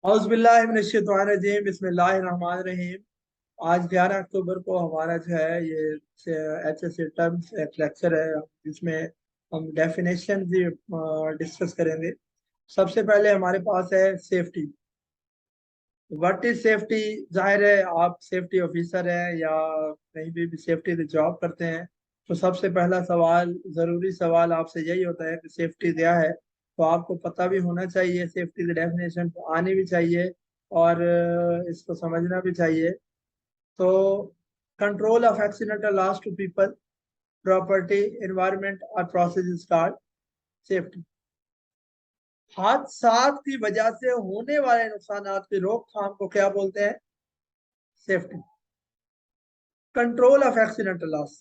औज़ुबिल्लाहिमिनश्शैतानिर्रजीम बिस्मिल्लाहिर्रहमानिर्रहीम। आज 11 अक्टूबर को हमारा जो है ये HSC टर्म्स एक लेक्चर है जिसमें हम डेफिनेशन भी डिस्कस करेंगे। सबसे पहले हमारे पास है सेफ्टी। What is safety? जाहिर है आप सेफ्टी ऑफिसर हैं या कहीं भी सेफ्टी की जॉब करते हैं, तो सबसे पहला सवाल, ज़रूरी सवाल आपसे यही होता है कि सेफ्टी क्या है। तो आपको पता भी होना चाहिए, सेफ्टी की डेफिनेशन आनी भी चाहिए और इसको समझना भी चाहिए। तो control of accidental loss to people, property, environment और प्रोसेस इज कॉल्ड सेफ्टी। हादसात की वजह से होने वाले नुकसान की रोकथाम को क्या बोलते हैं? Safety. Control of accidental loss,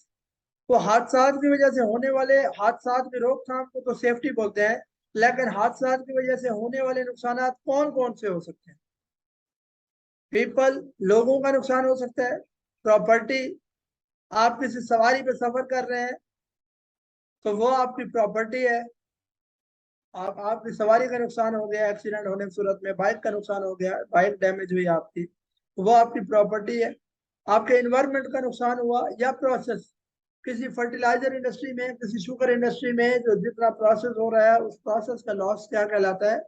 तो हादसात की वजह से होने वाले हादसात की रोकथाम को तो सेफ्टी बोलते हैं, लेकिन हादसात की वजह से होने वाले नुकसान कौन कौन से हो सकते हैं? पीपल, लोगों का नुकसान हो सकता है। प्रॉपर्टी, आप किसी सवारी पे सफर कर रहे हैं तो वो आपकी प्रॉपर्टी है। आपकी सवारी का नुकसान हो गया एक्सीडेंट होने की सूरत में, बाइक का नुकसान हो गया, बाइक डैमेज हुई आपकी, तो वो आपकी प्रॉपर्टी है। आपके एनवायरनमेंट का नुकसान हुआ या प्रोसेस, किसी फर्टिलाइजर इंडस्ट्री में, किसी शुगर इंडस्ट्री में जो जितना प्रोसेस हो रहा है उस प्रोसेस का लॉस क्या कहलाता है?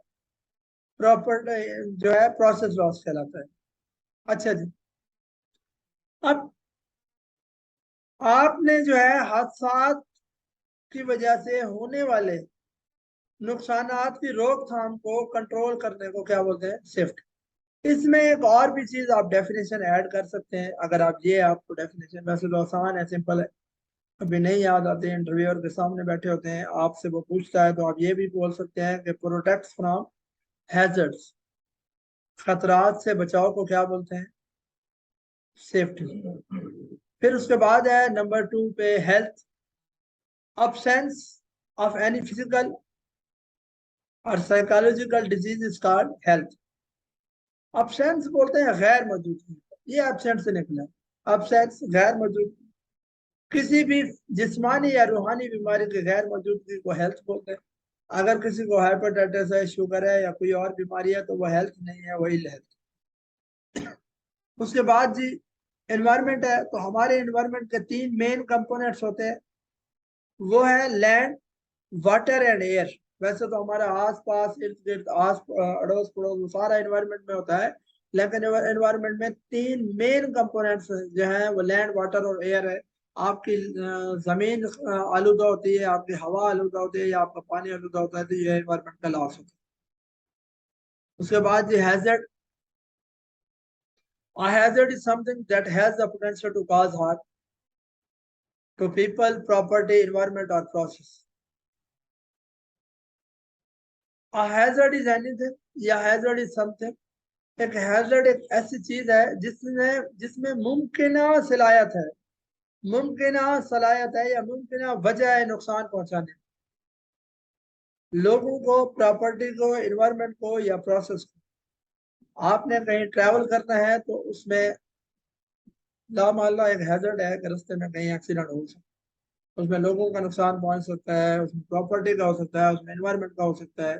प्रॉपर्टी जो है प्रोसेस लॉस कहलाता है। अच्छा जी, अब आपने जो है हादसात की वजह से होने वाले नुकसानात की रोकथाम को कंट्रोल करने को क्या बोलते हैं? सेफ्टी। इसमें एक और भी चीज आप डेफिनेशन ऐड कर सकते हैं। अगर आप ये आपको डेफिनेशन वैसे तो आसान है, सिंपल है, अभी नहीं याद आते, इंटरव्यूअर के सामने बैठे होते हैं, आपसे वो पूछता है तो आप ये भी बोल सकते हैं कि प्रोटेक्ट्स फ्रॉम हैजर्ड्स, खतरात से बचाव को क्या बोलते हैं? सेफ्टी। फिर उसके बाद है नंबर 2 पे health. absence of any physical or psychological disease is called health. absence बोलते हैं गैर मौजूदगी, ये absent से निकला। absence गैर मौजूदगी, किसी भी जिस्मानी या रूहानी बीमारी की गैर मौजूदगी को हेल्थ बोलते हैं। अगर किसी को हाइपरटाइटिस है, शुगर है या कोई और बीमारी है तो वह हेल्थ नहीं है, वही हेल्थ। उसके बाद जी एनवायरनमेंट है, तो हमारे एनवायरनमेंट के 3 मेन कंपोनेंट्स होते हैं, वो है लैंड, वाटर एंड एयर। वैसे तो हमारा आस पास इर्द गिर्द अड़ोस पड़ोस वो सारा एनवायरनमेंट में होता है, लेकिन एनवायरनमेंट में 3 मेन कंपोनेंट्स जो हैं वो लैंड, वाटर और एयर है। आपकी जमीन आलूदा होती है, आपकी हवा आलूदा होती है या आपका पानी आलूदा होता है, तो ये एनवायरनमेंट का लॉस होता है। उसके बाद ये hazard. A hazard is something that has the potential to cause harm to people, property, environment or process. A hazard is anything या hazard is something। एक हैजर्ड एक ऐसी चीज है जिसमें जिसमें मुमकिन सलाहियत है, मुमकिन सलाहियत है या मुमकिन वजह है नुकसान पहुंचाने, लोगों को, प्रॉपर्टी को, एनवायरनमेंट को या प्रोसेस को। आपने कहीं ट्रैवल करना है तो उसमें लामाल्ला एक हैजर्ड है कि रास्ते में कहीं एक्सीडेंट हो सकता है, उसमें लोगों का नुकसान पहुंच सकता है, उसमें प्रॉपर्टी का हो सकता है, उसमें एनवायरनमेंट का हो सकता है।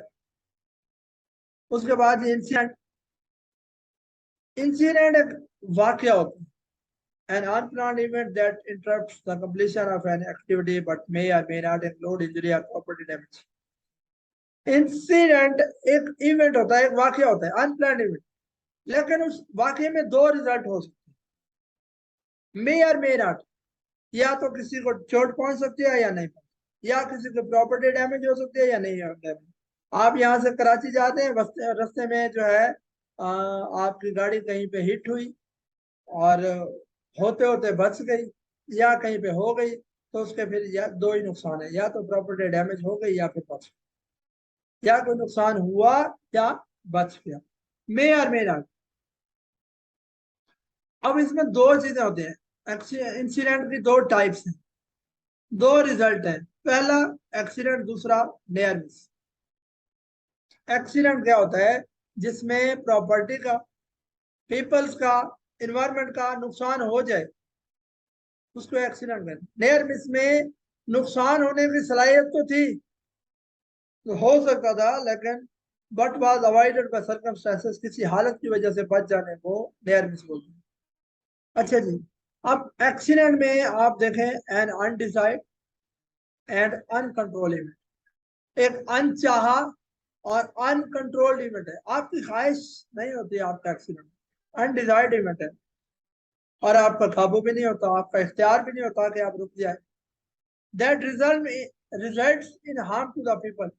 उसके बाद इंसिडेंट। इंसिडेंट एक वाकया होता है, an unplanned event that interrupts the completion of an activity but may or may not include injury or property damage। Incident एक इवेंट होता है, एक वाकया होता है, अनप्लान्ड इवेंट, लेकिन उस वाकये में 2 रिजल्ट हो सकते हैं, मे और मे नॉट। या तो किसी को चोट पहुंच सकती है या नहीं पहुंच, या किसी को प्रॉपर्टी डैमेज हो सकती है या नहीं डैमेज। आप यहाँ से कराची जाते हैं, रास्ते में जो है आपकी गाड़ी कहीं पे हिट हुई और होते होते बच गई या कहीं पे हो गई, तो उसके फिर या 2 ही नुकसान है, या तो प्रॉपर्टी डैमेज हो गई या फिर बच गई, या कोई नुकसान हुआ या बच गया, मे और मे नॉट। अब इसमें 2 चीजें होती हैं, इंसिडेंट की 2 टाइप्स हैं, 2 रिजल्ट हैं, पहला एक्सीडेंट, दूसरा नियर मिस। एक्सीडेंट क्या होता है? जिसमें प्रॉपर्टी का, पीपल्स का, एनवायरनमेंट का नुकसान हो जाए, उसको एक्सीडेंट कहते हैं। नियर मिस में नुकसान होने की सलाहियत तो थी, तो हो सकता था, लेकिन but was avoided by circumstances, किसी हालत की वजह से बच जाने को नियर मिस बोलते हैं। अच्छा जी, अब एक्सीडेंट में आप देखें an undesired and uncontrol event, एक अनचाहा और अनकंट्रोल्ड इवेंट है। आपकी ख्वाहिश नहीं होती आपका एक्सीडेंट, अनडिजायर्ड इवेंट है और आपका काबू भी नहीं होता, आपका इख्तियार भी नहीं होता कि आप रुक जाए। That results in harm to the people,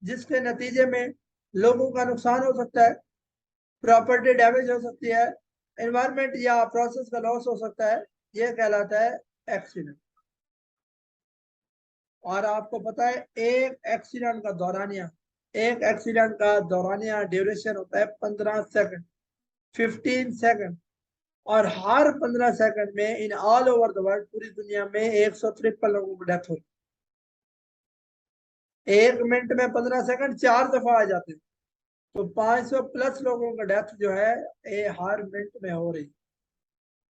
जिसके नतीजे में लोगों का नुकसान हो सकता है, प्रॉपर्टी डैमेज हो सकती है, एनवायरमेंट या प्रोसेस का लॉस हो सकता है, यह कहलाता है एक्सीडेंट। और आपको पता है एक एक्सीडेंट का दौरानिया ड्यूरेशन होता है 15 सेकंड, 15 सेकंड। और हर 15 सेकंड में in all over the world, पूरी दुनिया में 153 लोगों की डेथ होती है। 1 मिनट में 15 सेकंड 4 दफा आ जाते हैं, तो 500 प्लस लोगों का डेथ जो है ये हर मिनट में हो रही है।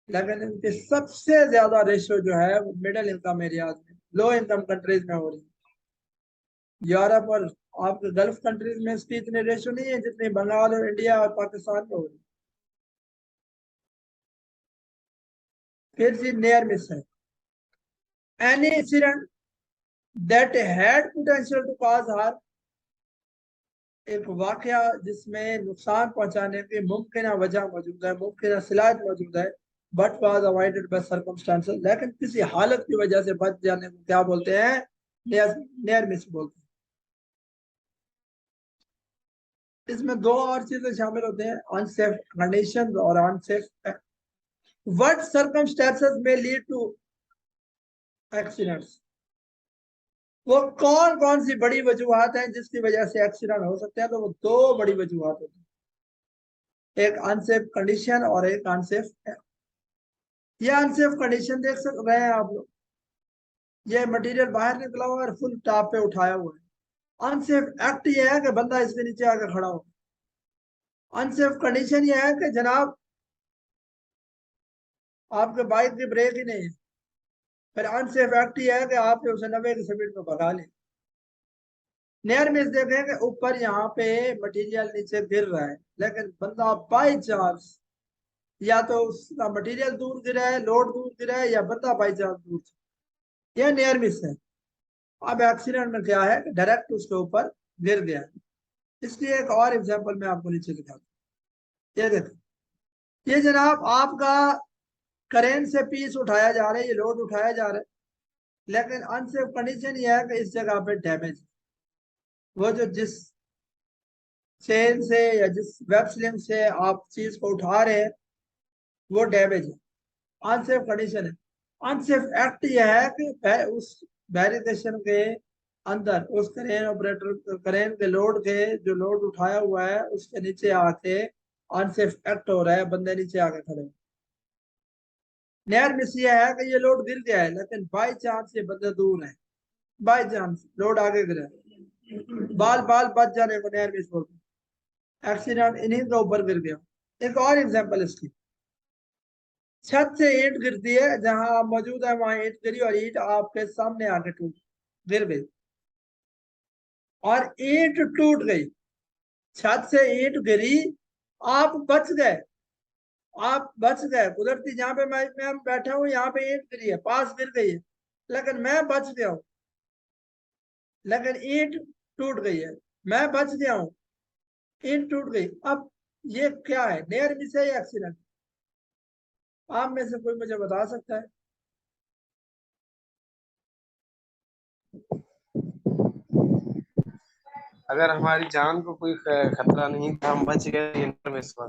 लेकिन इनकी सबसे ज्यादा रेशियो जो है वो मिडिल इनकम एरियाज में, लो इनकम कंट्रीज में हो रही है। यूरोप और आपके गल्फ कंट्रीज में इसकी इतनी रेशियो नहीं है जितनी बंगाल और इंडिया और पाकिस्तान में हो रही है। फिर जी नियर मिस है, any incident that had potential to cause harm, एक वाकया जिसमें नुकसान पहुंचाने की मुमकिन वजह मौजूद है, मुमकिन सिलात मौजूद है, but was avoided by circumstances, लेकिन किसी हालत की वजह से बच जाने को क्या बोलते हैं, नियर मिस बोलते हैं। इसमें दो और चीजें शामिल होते हैं, अनसेफ कंडीशन और अनसेफ व्हाट सर्कमस्टांसेस में लीड टू एक्सीडेंट्स, वो कौन कौन सी बड़ी वजूहत हैं जिसकी वजह से एक्सीडेंट हो सकते हैं, तो वो दो बड़ी वजूहत होती है, एक अनसेफ कंडीशन और एक अनसेफ। ये अनसेफ कंडीशन देख सक रहे हैं आप लोग, ये मटेरियल बाहर निकला हुआ है और फुल टॉप पे उठाया हुआ है। अनसेफ एक्ट ये है कि बंदा इसके नीचे आके खड़ा हो। अनसेफ कंडीशन ये है कि जनाब आपके बाइक की ब्रेक ही नहीं है। फिर अनसेफ एक्ट ये है कि आपने उसे 90 की स्पीड में भगा ले। नियर मिस देखें कि ऊपर यहाँ पे मटेरियल नीचे गिर रहा है, लेकिन बंदा बाई चांस या तो उसका मटेरियल दूर गिरा है, लोड दूर गिरा है, या बंदा बाई चांस दूर, यह नियर मिस है। अब एक्सीडेंट में क्या है, डायरेक्ट उसके ऊपर गिर गया। इसकी एक और एग्जांपल मैं आपको नीचे दिखाता हूँ। ये देखो, ये जनाब आपका करेन से पीस उठाया जा रहा है, ये लोड उठाया जा रहा है, लेकिन अनसेफ कंडीशन ये है कि इस जगह पे डैमेज, वो जो जिस चेन से या जिस वेब स्लिंग से आप चीज को उठा रहे हैं वो डैमेज है, अनसेफ कंडीशन है। अनसेफ एक्ट यह है कि उस बैरिकेशन के अंदर उस क्रेन ऑपरेटर क्रेन के लोड के जो लोड उठाया हुआ है उसके नीचे आके अनसेफ एक्ट हो रहा है, बंदे नीचे आके खड़े हैं। नहर मिस ये है कि ये लोड गिर गया है, लेकिन बाई चांस ये बंदे दूर है, बाई चांस लोड आगे गिरा है, बाल बाल बच जाने को नहर मिस बोलते हैं। एक्सीडेंट इन्हीं के ऊपर गिर गया। एक और एग्जांपल इसकी, छत से ईंट गिरती है, जहां आप मौजूद है वहां ईंट गिरी और ईंट आपके सामने आके टूट गिर गई और ईंट टूट गई। छत से ईंट गिरी, आप बच गए, आप बच गए कुदरती, जहां पे मैं बैठा हूँ यहाँ पे ईंट गिरी है, पास गिर गई है, लेकिन मैं बच गया हूँ, लेकिन ईंट टूट गई है, मैं बच गया हूँ, ईंट टूट गई। अब ये क्या है, नियर मिस है या एक्सीडेंट? आप में से कोई मुझे बता सकता है? अगर हमारी जान को कोई खतरा नहीं था, हम बच गए, इंटरमिस हुआ।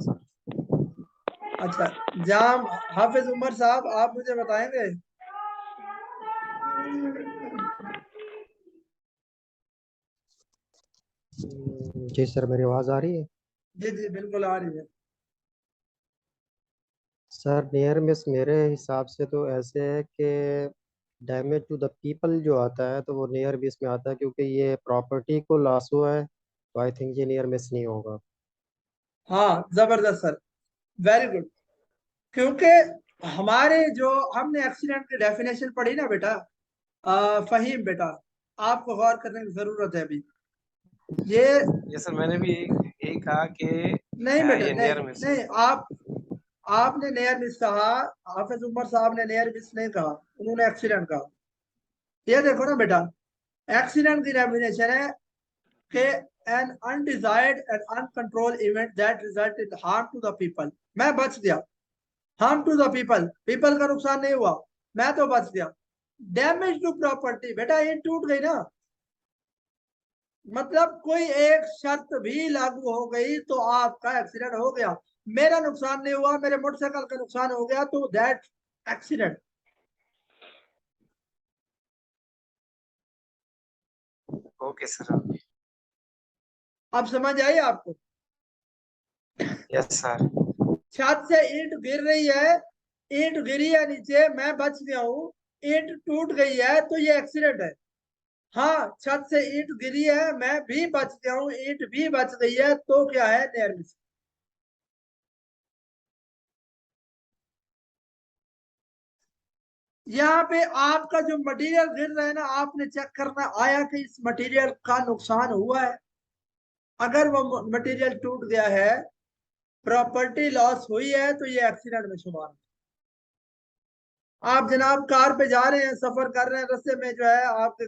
अच्छा, जाम हाफिज उमर साहब आप मुझे बताएंगे? जी सर, मेरी आवाज़ आ रही है? जी जी बिल्कुल आ रही है। सर नियर मिस मेरे हिसाब से तो ऐसे है कि डैमेज टू द पीपल जो आता है तो वो नियर मिस में आता है, क्योंकि ये प्रॉपर्टी को लॉस हुआ है, तो आई थिंक ये नियर मिस नहीं होगा। हाँ जबरदस्त सर, वेरी गुड। क्योंकि हमारे जो हमने एक्सीडेंट की डेफिनेशन पढ़ी ना बेटा, फहीम बेटा, आपको गौर करने की जरूरत है अभी। ये ये सर मैंने भी यही कहा कि नहीं बेटा, ये नहीं नियर मिस है। नहीं, आपने नियर मिस कहा, हाफिज उमर साहब ने नियर मिस नहीं कहा, उन्होंने एक्सीडेंट कहा। ये देखो ना बेटा, एक्सीडेंट की डेफिनेशन है कि an undesired and uncontrolled event that result in harm to the people. मैं बच गया, harm to the people, people का नुकसान नहीं हुआ, मैं तो बच गया। डैमेज टू प्रॉपर्टी, बेटा ये टूट गई ना, मतलब कोई एक शर्त भी लागू हो गई तो आपका एक्सीडेंट हो गया। मेरा नुकसान नहीं हुआ, मेरे मोटरसाइकिल का नुकसान हो गया, तो दैट एक्सीडेंट। Okay sir. अब समझ आई आपको? Yes sir. छत से ईंट गिर रही है, ईंट गिरी है नीचे, मैं बच गया हूँ, ईंट टूट गई है, तो ये एक्सीडेंट है। हाँ, छत से ईंट गिरी है, मैं भी बच गया हूँ, ईंट भी बच गई है, तो क्या है, नेयर मिस। यहाँ पे आपका जो मटेरियल गिर रहा है ना, आपने चेक करना आया कि इस मटेरियल का नुकसान हुआ है। अगर वो मटेरियल टूट गया है, प्रॉपर्टी लॉस हुई है, तो ये एक्सीडेंट में शुमार है। आप जनाब कार पे जा रहे हैं, सफर कर रहे हैं, रास्ते में जो है आपके